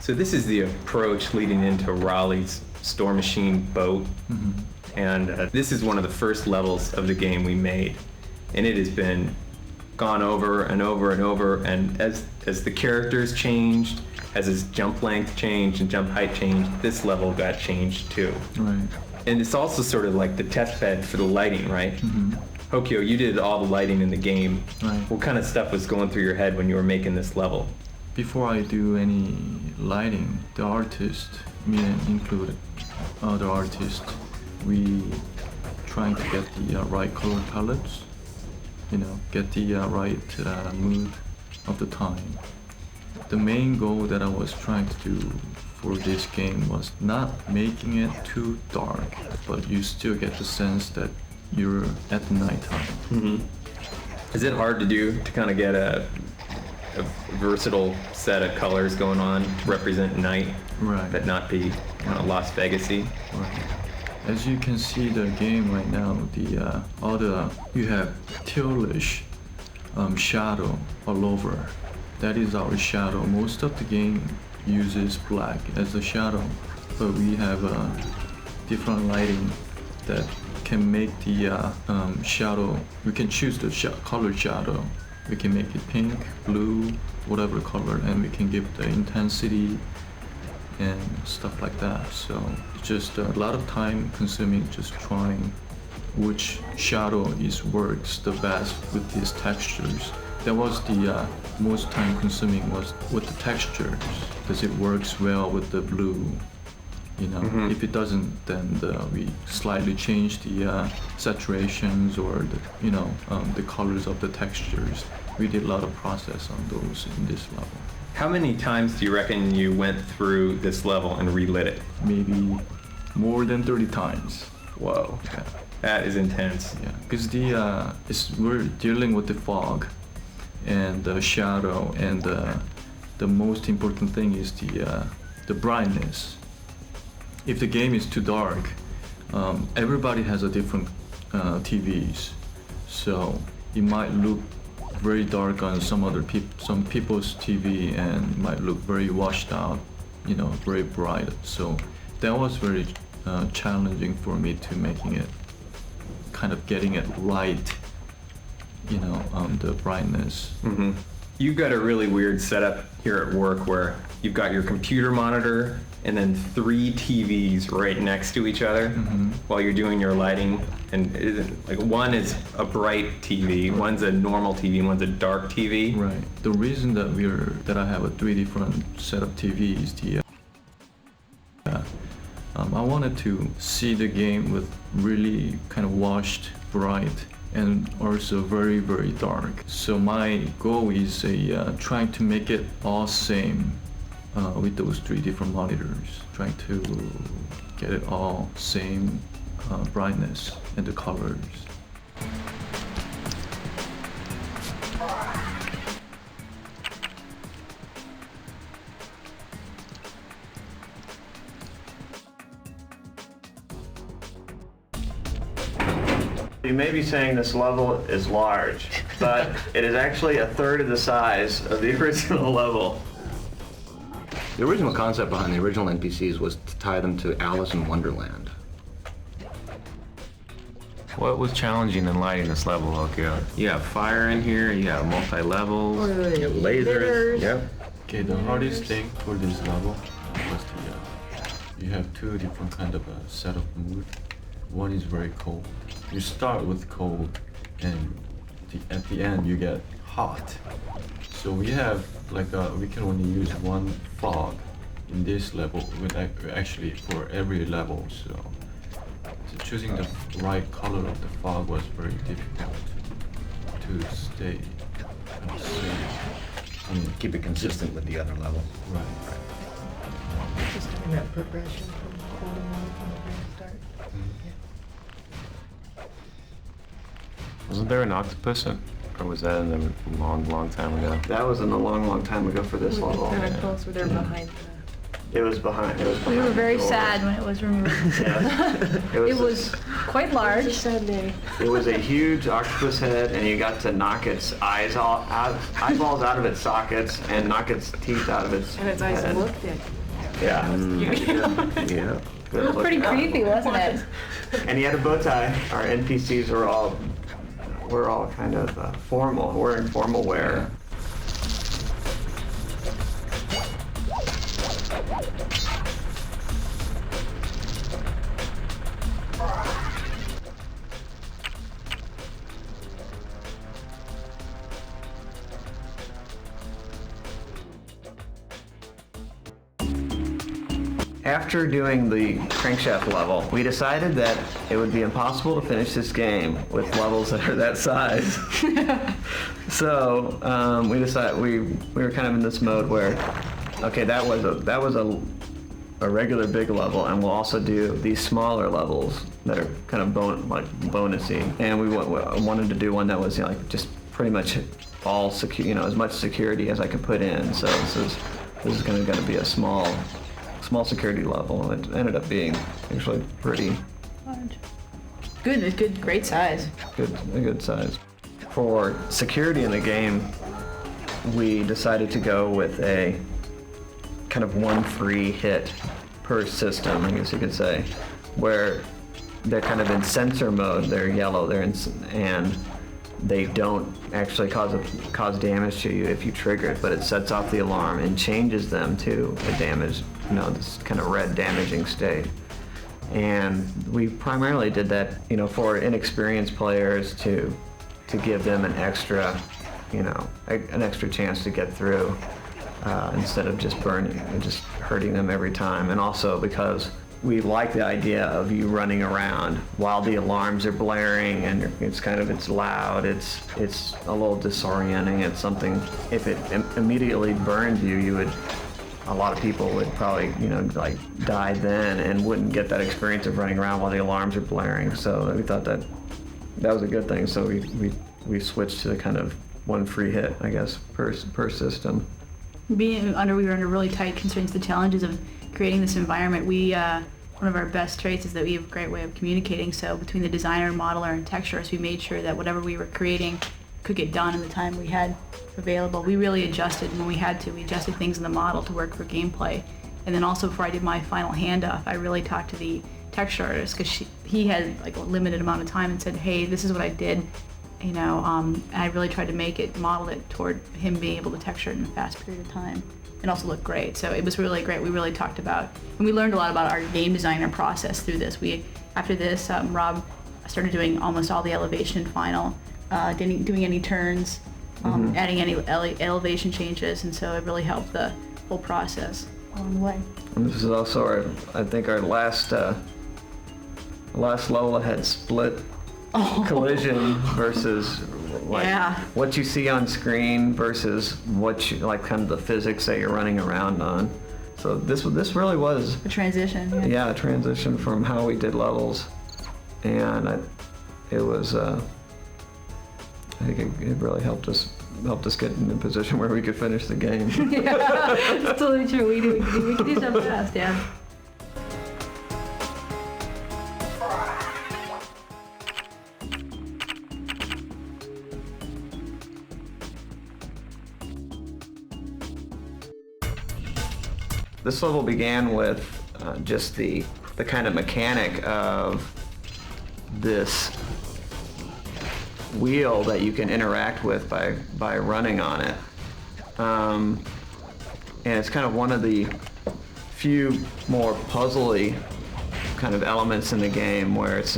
So this is the approach leading into Raleigh's Store Machine boat. And this is one of the first levels of the game we made. And it has been gone over and over and over. And as the characters changed, as his jump length changed and jump height changed, this level got changed too. Right. And it's also sort of like the test bed for the lighting, right? Hokyo, you did all the lighting in the game. Right. What kind of stuff was going through your head when you were making this level? Before I do any lighting, the artist, me and included other artists, we trying to get the right color palettes, get the right mood of the time. The main goal that I was trying to do for this game was not making it too dark, but you still get the sense that you're at nighttime. Is it hard to do to kind of get a versatile set of colors going on to represent night, Right. but not be kind of Las Vegas-y? Right. As you can see the game right now, you have tealish shadow all over. That is our shadow. Most of the game uses black as a shadow, but we have different lighting that can make the shadow. We can choose the color shadow. We can make it pink, blue, whatever color, and we can give the intensity and stuff like that. So it's just a lot of time consuming just trying which shadow works the best with these textures. That was the most time consuming was with the textures, because it works well with the blue. If it doesn't, then we slightly change the saturations or the colors of the textures. We did a lot of process on those in this level. How many times do you reckon you went through this level and relit it? Maybe more than 30 times. Whoa, Yeah. that is intense. Yeah, because we're dealing with the fog and the shadow, and the most important thing is the brightness. If the game is too dark, everybody has a different TVs, so it might look very dark on some people's TV, and might look very washed out, very bright. So that was very challenging for me to making it, kind of getting it right, the brightness. You've got a really weird setup here at work where you've got your computer monitor and then 3 TVs right next to each other while you're doing your lighting. And one is a bright TV, one's a normal TV, and one's a dark TV. Right. The reason that I have a 3 different set of TVs, I wanted to see the game with really kind of washed, bright, and also very, very dark. So my goal is trying to make it all same with those 3 different monitors, trying to get it all same brightness and the colors. You may be saying this level is large, but it is actually a third of the size of the original level. The original concept behind the original NPCs was to tie them to Alice in Wonderland. What was challenging in lighting this level, Hokyo? You have fire in here, you have multi-levels. You have lasers. Yep. Okay, the hardest thing for this level was you have 2 different kind of a set of mood. One is very cold. You start with cold, and at the end you get hot. So we have we can only use one fog in this level, actually for every level. So choosing the right color of the fog was very difficult to stay safe. Keep it consistent with the other level. Right. Just doing that progression from cold and warm from the very start. Wasn't there an octopus, or was that in a long, long time ago? That was in a long, long time ago for this level. Tentacles were there behind the It was behind. It was We were behind very the door. sad when it was removed. Yeah. It was quite It's a large. sad day. It was a huge octopus head, and you got to knock its eyeballs out of its sockets and knock its teeth out of its And its eyes head. look big. Yeah. Yeah. It was pretty creepy, wasn't it? And he had a bow tie. Our NPCs were all kind of formal, wearing formal wear. After doing the crankshaft level, we decided that it would be impossible to finish this game with levels that are that size. So we decided we were kind of in this mode where, okay, that was a regular big level, and we'll also do these smaller levels that are kind of bonusy. And we wanted to do one that was, you know, like just pretty much all secure, you know, as much security as I could put in. So this is going to be a small security level. It ended up being actually pretty Large. Good, great size. a good size. For security in the game, we decided to go with a kind of one free hit per system, I guess you could say, where they're kind of in sensor mode. They're yellow. And they don't actually cause damage to you if you trigger it, but it sets off the alarm and changes them to a damage, you know, this kind of red damaging state. And we primarily did that, you know, for inexperienced players to give them an extra, you know, an extra chance to get through instead of just burning and just hurting them every time. And also because we like the idea of you running around while the alarms are blaring, and it's loud, it's a little disorienting. It's something, if it immediately burns you, a lot of people would probably, you know, like die then and wouldn't get that experience of running around while the alarms are blaring. So we thought that was a good thing. So we switched to the kind of one free hit, I guess, per system. We were under really tight constraints. The challenges of creating this environment, one of our best traits is that we have a great way of communicating. So between the designer, modeler, and texturist, we made sure that whatever we were creating could get done in the time we had available. We really adjusted when we had to. We adjusted things in the model to work for gameplay. And then also before I did my final handoff, I really talked to the texture artist because he had like a limited amount of time and said, hey, this is what I did. You know, and I really tried to model it toward him being able to texture it in a fast period of time and also look great. So it was really great. We really talked about, and we learned a lot about our game designer process through this. After this, Rob started doing almost all the elevation and final, doing any turns, adding any elevation changes, and so it really helped the whole process along the way. And this is also I think our last level that had split collision versus like what you see on screen versus what you like, kind of the physics that you're running around on. So this really was A transition. a transition from how we did levels, and it was I think it really helped us get in a position where we could finish the game. Yeah, it's totally true. We could do stuff fast, yeah. This level began with just the kind of mechanic of this wheel that you can interact with by running on it. And it's kind of one of the few more puzzly kind of elements in the game where it's,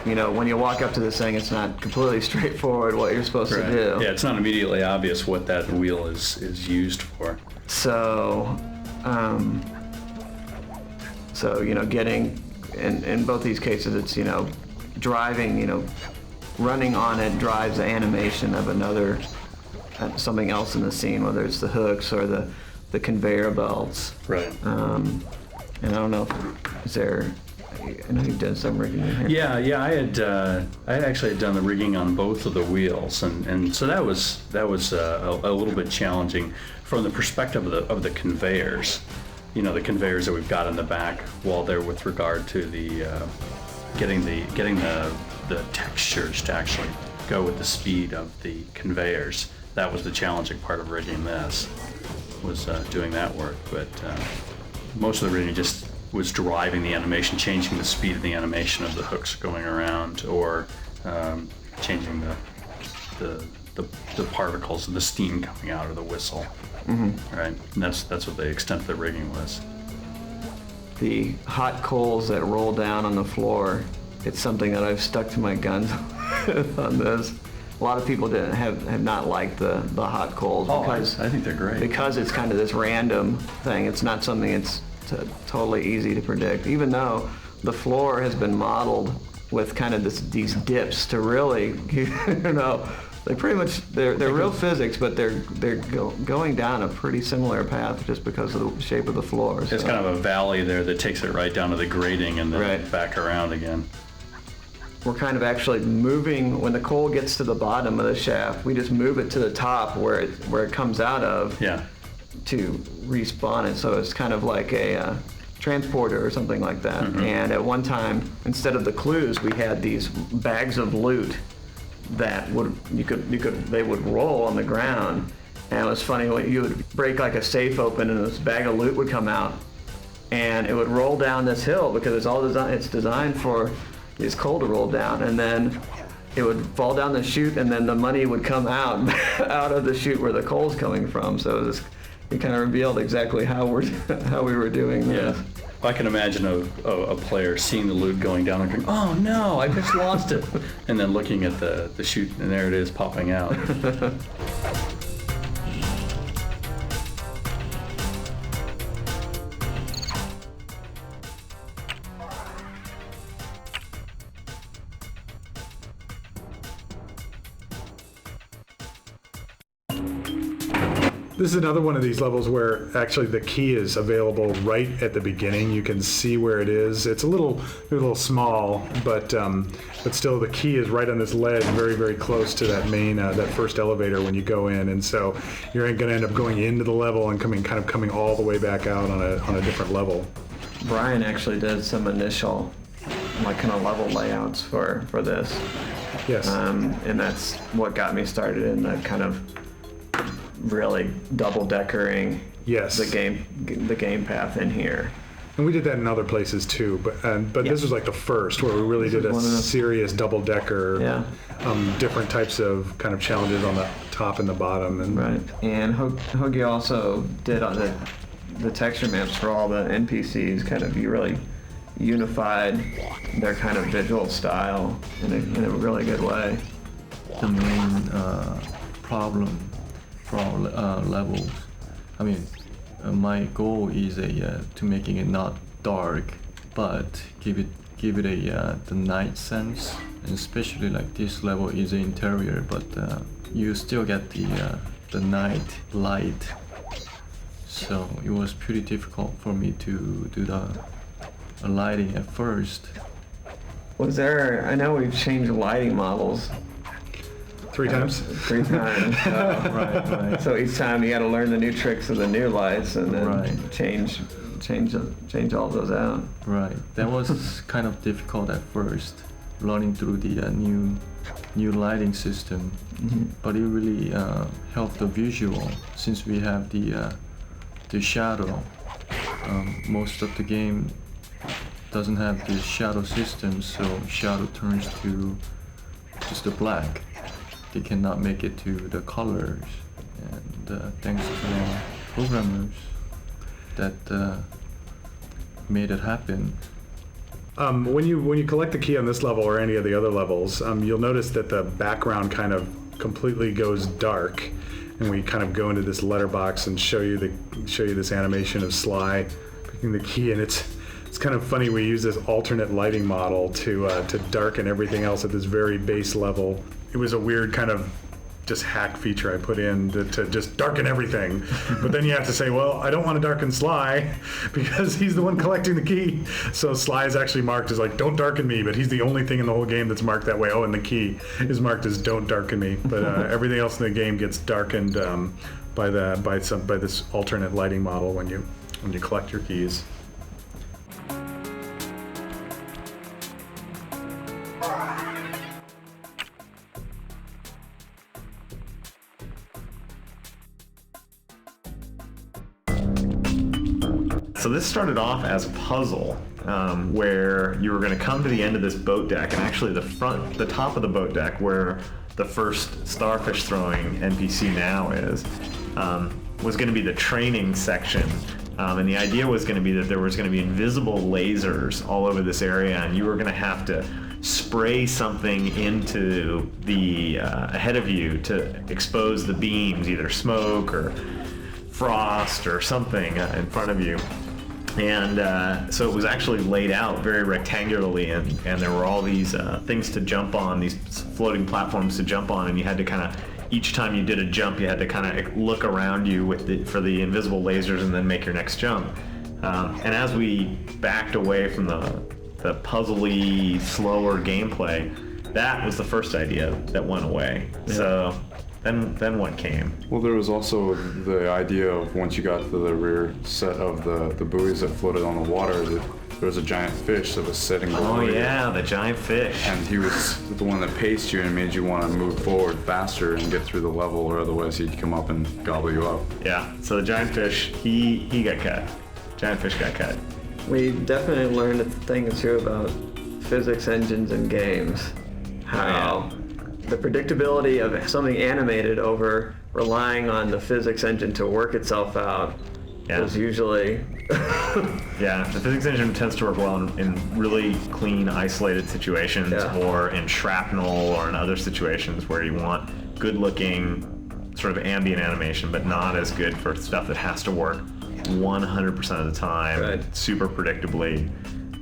you know, when you walk up to this thing, it's not completely straightforward what you're supposed to do. Yeah, it's not immediately obvious what that wheel is used for. So, you know, getting, in both these cases, it's, you know, driving, you know, running on it drives the animation of another, something else in the scene, whether it's the hooks or the conveyor belts. Right. And I don't know, I know you did some rigging in here. Yeah, I actually had done the rigging on both of the wheels, and so that was a little bit challenging from the perspective of the conveyors. the conveyors that we've got in the back wall there with regard to the getting the textures to actually go with the speed of the conveyors. That was the challenging part of rigging this, was doing that work. But most of the rigging just was driving the animation, changing the speed of the animation of the hooks going around, or changing the particles of the steam coming out of the whistle. Right? And that's what the extent of the rigging was. The hot coals that roll down on the floor, it's something that I've stuck to my guns on this. A lot of people have not liked the hot coals because I think they're great. Because it's kind of this random thing. It's not something that's totally easy to predict, even though the floor has been modeled with kind of these dips to really, they pretty much, they're real physics, but they're going down a pretty similar path just because of the shape of the floor. It's kind of a valley there that takes it right down to the grading and then back around again. We're kind of actually moving, when the coal gets to the bottom of the shaft, we just move it to the top where it comes out of to respawn it. So it's kind of like a transporter or something like that. And at one time, instead of the clues, we had these bags of loot that they would roll on the ground. And it was funny, when you would break like a safe open and this bag of loot would come out and it would roll down this hill because it's designed for these coal to roll down, and then it would fall down the chute, and then the money would come out of the chute where the coal's coming from. So it kind of revealed exactly how we were doing this. I can imagine a player seeing the loot going down and going, "Oh no, I just lost it," and then looking at the chute, and there it is popping out. This is another one of these levels where actually the key is available right at the beginning. You can see where it is. It's a little small, but still the key is right on this ledge, very, very close to that main, that first elevator when you go in. And so you're going to end up going into the level and coming all the way back out on a different level. Brian actually did some initial kind of level layouts for this. Yes. And that's what got me started in the kind of really double-deckering the game path in here. And we did that in other places too, but this was like the first where we really did a serious double-decker, different types of kind of challenges on the top and the bottom. And Hoagie also did on the texture maps for all the NPCs. Kind of, you really unified their kind of visual style in a really good way. The main problem for our levels, I mean, my goal is to making it not dark, but give it the night sense. And especially like this level is interior, but you still get the night light. So it was pretty difficult for me to do the lighting at first. I know we've changed lighting models 3 times? 3 times. Right. So each time you got to learn the new tricks of the new lights and then change all those out. Right. That was kind of difficult at first, learning through the new lighting system. But it really helped the visual, since we have the shadow. Most of the game doesn't have the shadow system, so shadow turns to just a black. They cannot make it to the colors, and thanks to the programmers that made it happen. When you collect the key on this level or any of the other levels, you'll notice that the background kind of completely goes dark, and we kind of go into this letterbox and show you this animation of Sly picking the key, and it's kind of funny. We use this alternate lighting model to darken everything else at this very base level. It was a weird kind of just hack feature I put in to just darken everything. But then you have to say, well, I don't want to darken Sly because he's the one collecting the key. So Sly is actually marked as like, don't darken me, but he's the only thing in the whole game that's marked that way. Oh, and the key is marked as don't darken me. But everything else in the game gets darkened by this alternate lighting model when when you collect your keys. So this started off as a puzzle where you were going to come to the end of this boat deck, and actually the top of the boat deck where the first starfish throwing NPC now is, was going to be the training section. And the idea was going to be that there was going to be invisible lasers all over this area, and you were going to have to spray something into the ahead of you to expose the beams, either smoke or frost or something in front of you. And so it was actually laid out very rectangularly, and there were all these things to jump on, these floating platforms to jump on, and you had to kind of, each time you did a jump, you had to kind of look around you for the invisible lasers and then make your next jump. And as we backed away from the puzzly, slower gameplay, that was the first idea that went away. Yeah. So then what came? Well, there was also the idea of once you got to the rear set of the buoys that floated on the water, that there was a giant fish that was sitting below you. Oh yeah, the giant fish. And he was the one that paced you and made you want to move forward faster and get through the level, or otherwise he'd come up and gobble you up. Yeah, so the giant fish, he got cut. Giant fish got cut. We definitely learned a thing or two about physics engines in games. How the predictability of something animated over relying on the physics engine to work itself out is usually... Yeah, the physics engine tends to work well in really clean, isolated situations, or in shrapnel, or in other situations where you want good-looking sort of ambient animation, but not as good for stuff that has to work 100% of the time, super predictably.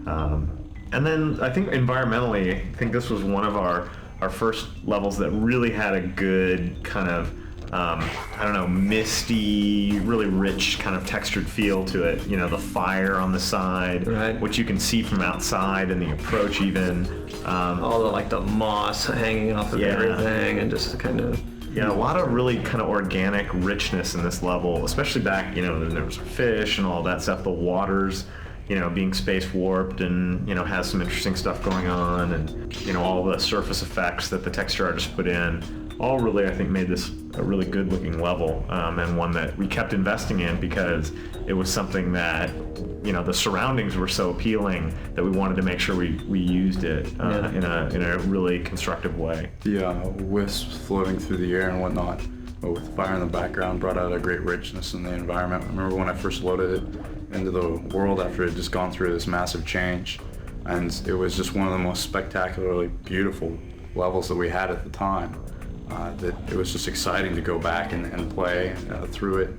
And then I think environmentally, I think this was one of our first levels that really had a good kind of, I don't know, misty, really rich kind of textured feel to it. You know, the fire on the side, which you can see from outside, and the approach even. All the, like, the moss hanging off of everything, and just kind of... Yeah, a lot of really kind of organic richness in this level, especially back, you know, there was fish and all that stuff, the waters, you know, being space warped, and, you know, has some interesting stuff going on, and, you know, all the surface effects that the texture artists put in, all really, I think, made this a really good looking level, and one that we kept investing in because it was something that, you know, the surroundings were so appealing that we wanted to make sure we used it in a really constructive way. The wisps floating through the air and whatnot, but with fire in the background, brought out a great richness in the environment. I remember when I first loaded it into the world after it had just gone through this massive change, and it was just one of the most spectacularly beautiful levels that we had at the time. That it was just exciting to go back and play through it.